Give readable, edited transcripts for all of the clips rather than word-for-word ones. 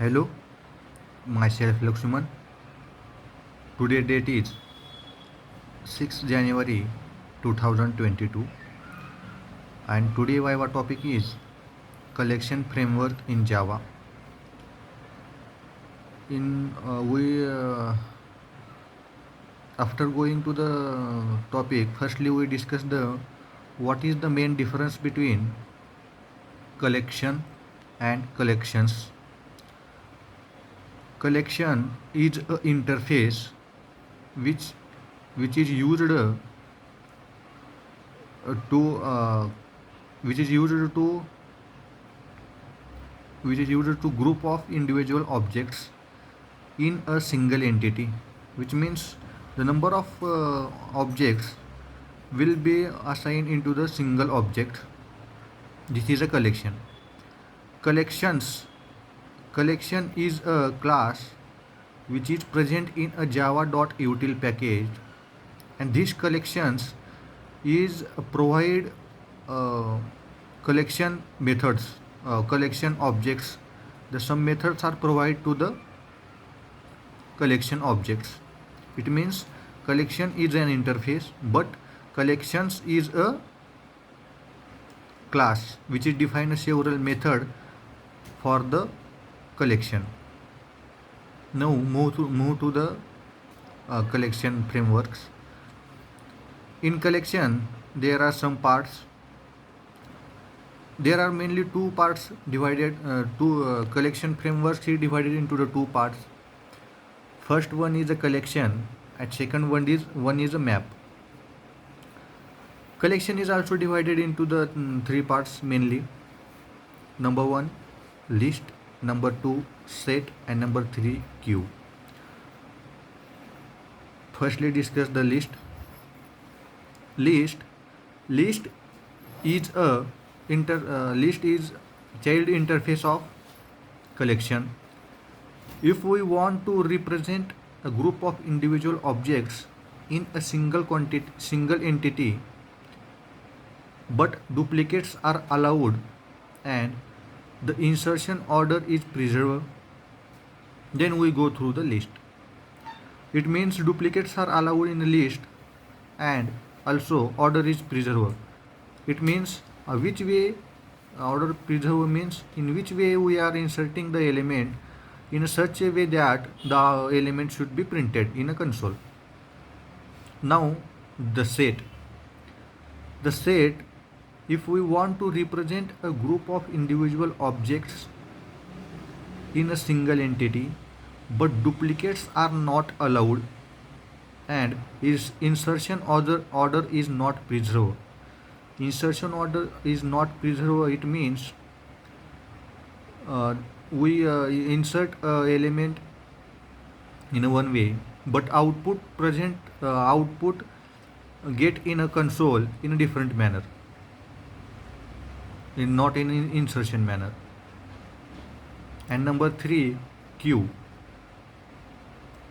Hello, myself Lakshman. Today date is 6th January 2022 and today our topic is collection framework in Java. In we After going to the topic, firstly we discuss the what is the main difference between collection and collections. Collection is a interface which which is used to which is used to group of individual objects in a single entity, which means the number of objects will be assigned into the single object. This is a collection. Collection is a class which is present in a java.util package, and these collections is provide uh, collection methods, collection objects. The some methods are provided to the collection objects. It means collection is an interface, but collections is a class which is defined several method for the collection. Now move to the collection frameworks. In collection, there are some parts. There are mainly two parts divided. Two collection frameworks is divided into the two parts. First one is a collection, and second one is a map. Collection is also divided into the three parts mainly. Number one, list. Number two, set, and number three, queue. Firstly, discuss the list. List is a list is child interface of collection. If we want to represent a group of individual objects in a single entity, but duplicates are allowed and the insertion order is preserved, then we go through the list. It means duplicates are allowed in the list and also order is preserved. It means which way order preserved means in which way we are inserting the element in such a way that the element should be printed in a console. Now the set. The set, if we want to represent a group of individual objects in a single entity, but duplicates are not allowed and its insertion order is not preserved. Insertion order is not preserved. It means we insert element in a one way, but output get in a console in a different manner, not in insertion manner. And number three, queue.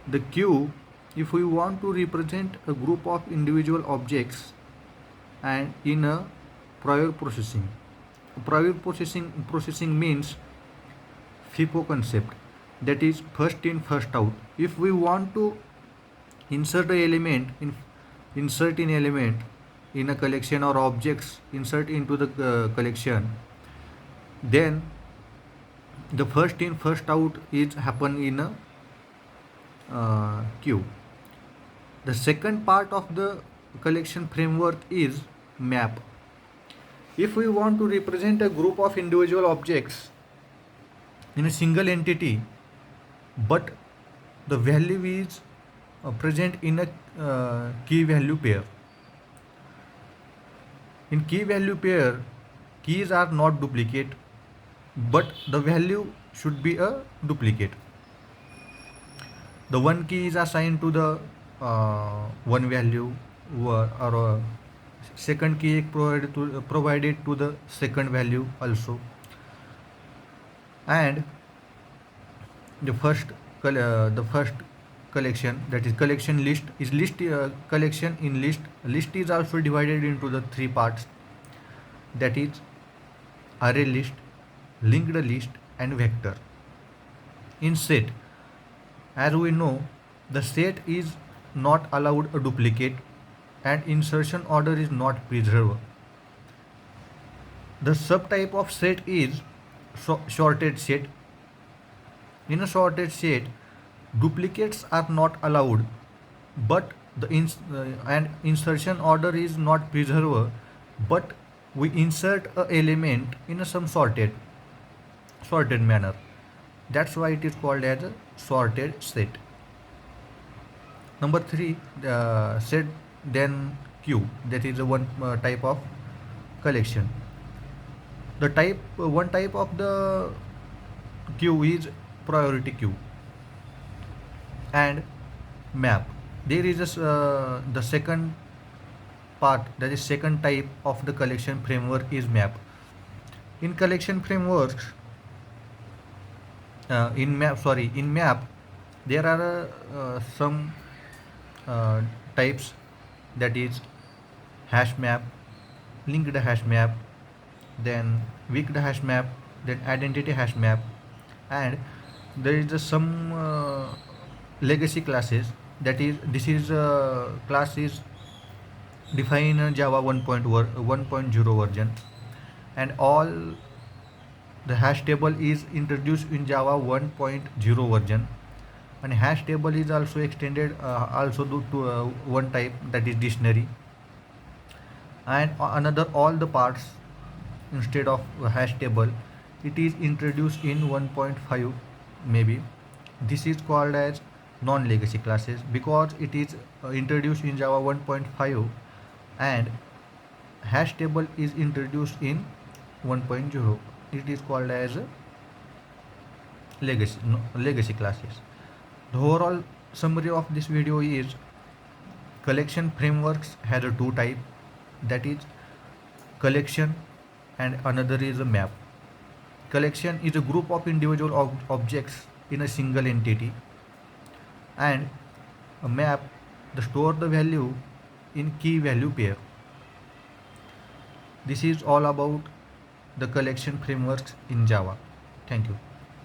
The queue, if we want to represent a group of individual objects and in a prior processing. Prior processing means FIFO concept, that is first in first out. If we want to insert a element in a collection or objects insert into the collection, then the first in first out is happen in a queue. The second part of the collection framework is map. If we want to represent a group of individual objects in a single entity, but the value is present in a key value pair. In key value pair, keys are not duplicate, but the value should be a duplicate. The one key is assigned to the one value, or second key is provided to the second value also, and the first collection, that is collection list, is collection in list. List is also divided into the three parts, that is array list, linked list, and vector. In set, as we know, the set is not allowed a duplicate and insertion order is not preserved. The subtype of set is sorted set. In a sorted set, duplicates are not allowed, but and insertion order is not preserved, but we insert a element in a some sorted manner. That's why it is called as a sorted set. Number three, set then queue. That is a one type of collection. The one type of the queue is priority queue and map. There is the second part, that is second type of the collection framework is map. In collection frameworks, in map, there are some uh, types, that is hash map, linked hash map, then weak hash map, then identity hash map, and there is some legacy classes. That is, this is class is defined in Java 1.0 version, and all the hash table is introduced in Java 1.0 version, and hash table is also extended also to one type, that is dictionary, and another all the parts instead of a hash table, it is introduced in 1.5 maybe. This is called as non-legacy classes because it is introduced in Java 1.5, and hash table is introduced in 1.0. It is called as legacy, no, legacy classes. The overall summary of this video is collection frameworks has a two type, that is collection and another is a map. Collection is a group of individual objects in a single entity, and a map the store the value in key value pair. This is all about the collection frameworks in Java. Thank you.